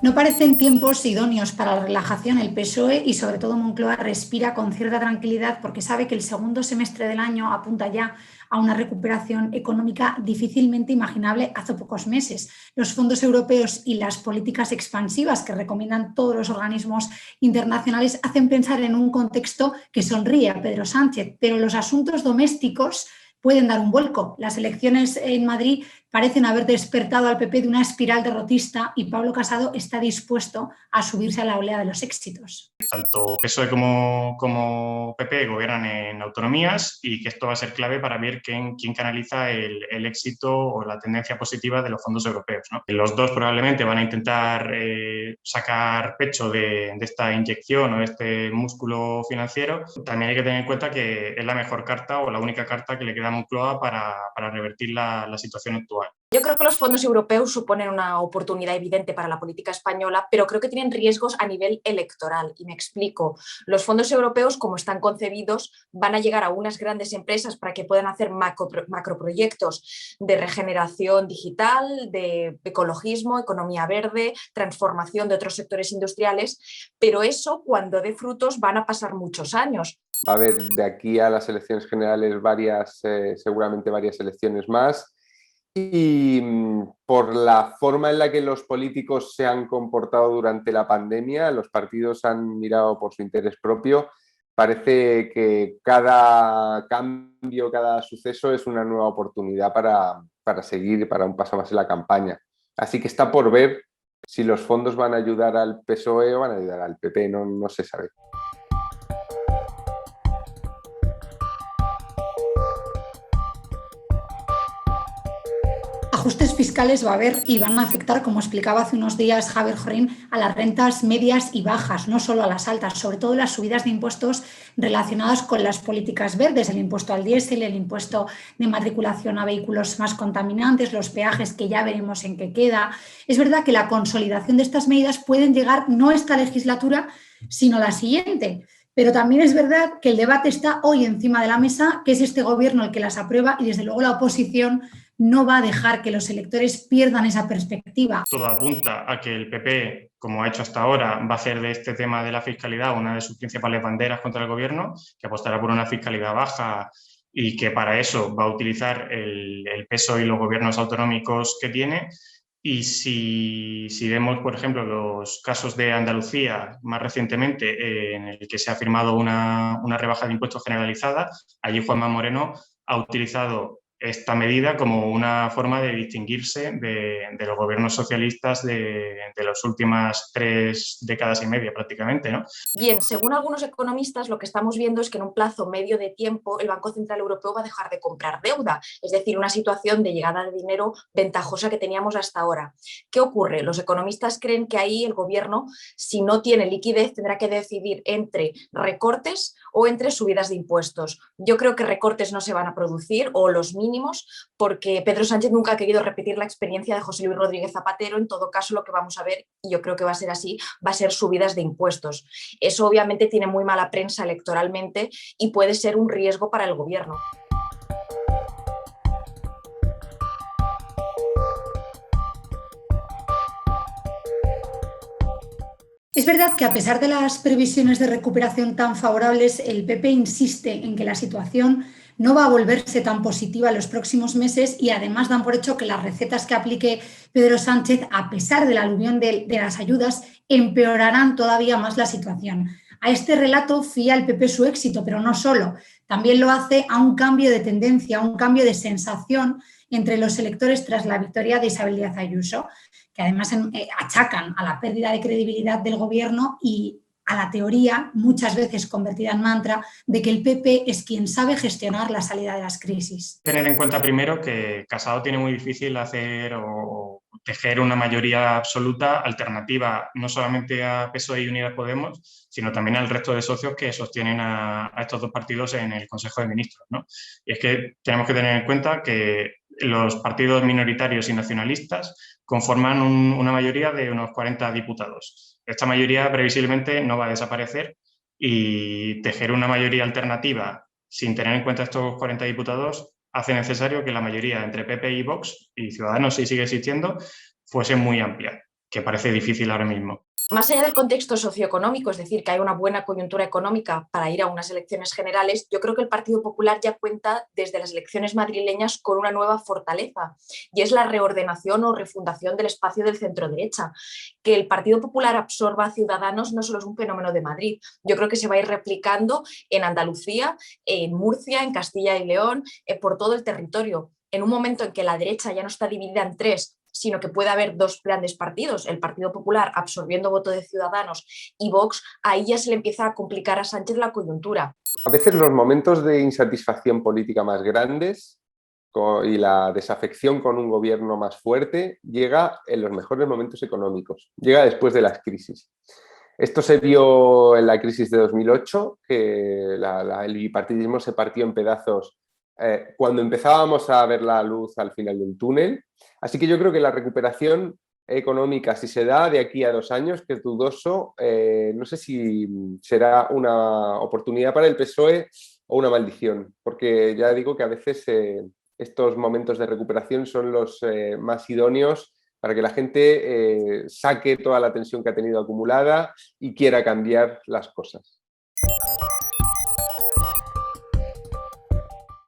No parecen tiempos idóneos para la relajación. El PSOE y sobre todo Moncloa respira con cierta tranquilidad porque sabe que el segundo semestre del año apunta ya a una recuperación económica difícilmente imaginable hace pocos meses. Los fondos europeos y las políticas expansivas que recomiendan todos los organismos internacionales hacen pensar en un contexto que sonríe a Pedro Sánchez, pero los asuntos domésticos pueden dar un vuelco. Las elecciones en Madrid parecen haber despertado al PP de una espiral derrotista y Pablo Casado está dispuesto a subirse a la oleada de los éxitos. Tanto PSOE como PP gobiernan en autonomías y que esto va a ser clave para ver quién canaliza el éxito o la tendencia positiva de los fondos europeos, ¿no? Los dos probablemente van a intentar sacar pecho de esta inyección o de este músculo financiero. También hay que tener en cuenta que es la mejor carta o la única carta que le queda a Moncloa para revertir la situación actual. Yo creo que los fondos europeos suponen una oportunidad evidente para la política española, pero creo que tienen riesgos a nivel electoral. Y me explico. Los fondos europeos, como están concebidos, van a llegar a unas grandes empresas para que puedan hacer macroproyectos de regeneración digital, de ecologismo, economía verde, transformación de otros sectores industriales, pero eso, cuando dé frutos, van a pasar muchos años. Va a haber de aquí a las elecciones generales seguramente varias elecciones más. Y por la forma en la que los políticos se han comportado durante la pandemia, los partidos han mirado por su interés propio. Parece que cada cambio, cada suceso es una nueva oportunidad para seguir, para un paso más en la campaña. Así que está por ver si los fondos van a ayudar al PSOE o van a ayudar al PP, no se sabe. Ajustes fiscales va a haber y van a afectar, como explicaba hace unos días Javier Jorín, a las rentas medias y bajas, no solo a las altas, sobre todo las subidas de impuestos relacionadas con las políticas verdes, el impuesto al diésel, el impuesto de matriculación a vehículos más contaminantes, los peajes que ya veremos en qué queda. Es verdad que la consolidación de estas medidas pueden llegar no esta legislatura, sino la siguiente. Pero también es verdad que el debate está hoy encima de la mesa, que es este gobierno el que las aprueba y desde luego la oposición no va a dejar que los electores pierdan esa perspectiva. Todo apunta a que el PP, como ha hecho hasta ahora, va a hacer de este tema de la fiscalidad una de sus principales banderas contra el gobierno, que apostará por una fiscalidad baja y que para eso va a utilizar el peso y los gobiernos autonómicos que tiene. Y si vemos, por ejemplo, los casos de Andalucía más recientemente, en el que se ha firmado una rebaja de impuestos generalizada, allí Juanma Moreno ha utilizado esta medida como una forma de distinguirse de los gobiernos socialistas de las últimas 3 décadas y media prácticamente, ¿no? Bien, según algunos economistas, lo que estamos viendo es que en un plazo medio de tiempo el Banco Central Europeo va a dejar de comprar deuda, es decir, una situación de llegada de dinero ventajosa que teníamos hasta ahora. ¿Qué ocurre? Los economistas creen que ahí el gobierno, si no tiene liquidez, tendrá que decidir entre recortes o entre subidas de impuestos. Yo creo que recortes no se van a producir, o los mínimos, porque Pedro Sánchez nunca ha querido repetir la experiencia de José Luis Rodríguez Zapatero. En todo caso, lo que vamos a ver, y yo creo que va a ser así, va a ser subidas de impuestos. Eso obviamente tiene muy mala prensa electoralmente y puede ser un riesgo para el gobierno. Es verdad que a pesar de las previsiones de recuperación tan favorables, el PP insiste en que la situación no va a volverse tan positiva en los próximos meses y además dan por hecho que las recetas que aplique Pedro Sánchez, a pesar del aluvión de las ayudas, empeorarán todavía más la situación. A este relato fía el PP su éxito, pero no solo. También lo hace a un cambio de tendencia, a un cambio de sensación entre los electores tras la victoria de Isabel Díaz Ayuso, que además achacan a la pérdida de credibilidad del gobierno y a la teoría, muchas veces convertida en mantra, de que el PP es quien sabe gestionar la salida de las crisis. Tener en cuenta primero que Casado tiene muy difícil hacer o tejer una mayoría absoluta alternativa no solamente a PSOE y Unidas Podemos, sino también al resto de socios que sostienen a estos dos partidos en el Consejo de Ministros, ¿no? Y es que tenemos que tener en cuenta que los partidos minoritarios y nacionalistas conforman una mayoría de unos 40 diputados. Esta mayoría previsiblemente no va a desaparecer y tejer una mayoría alternativa sin tener en cuenta estos 40 diputados hace necesario que la mayoría entre PP y Vox y Ciudadanos, si sigue existiendo, fuese muy amplia. que parece difícil ahora mismo. Más allá del contexto socioeconómico, es decir, que hay una buena coyuntura económica para ir a unas elecciones generales, yo creo que el Partido Popular ya cuenta desde las elecciones madrileñas con una nueva fortaleza, y es la reordenación o refundación del espacio del centro-derecha. Que el Partido Popular absorba a Ciudadanos no solo es un fenómeno de Madrid, yo creo que se va a ir replicando en Andalucía, en Murcia, en Castilla y León, por todo el territorio. En un momento en que la derecha ya no está dividida en tres, sino que puede haber dos grandes partidos, el Partido Popular absorbiendo voto de Ciudadanos y Vox, ahí ya se le empieza a complicar a Sánchez la coyuntura. A veces los momentos de insatisfacción política más grandes y la desafección con un gobierno más fuerte llega en los mejores momentos económicos, llega después de las crisis. Esto se vio en la crisis de 2008, que el bipartidismo se partió en pedazos cuando empezábamos a ver la luz al final del túnel. Así que yo creo que la recuperación económica, si se da de aquí a 2 años, que es dudoso, no sé si será una oportunidad para el PSOE o una maldición, porque ya digo que a veces estos momentos de recuperación son los más idóneos para que la gente saque toda la tensión que ha tenido acumulada y quiera cambiar las cosas.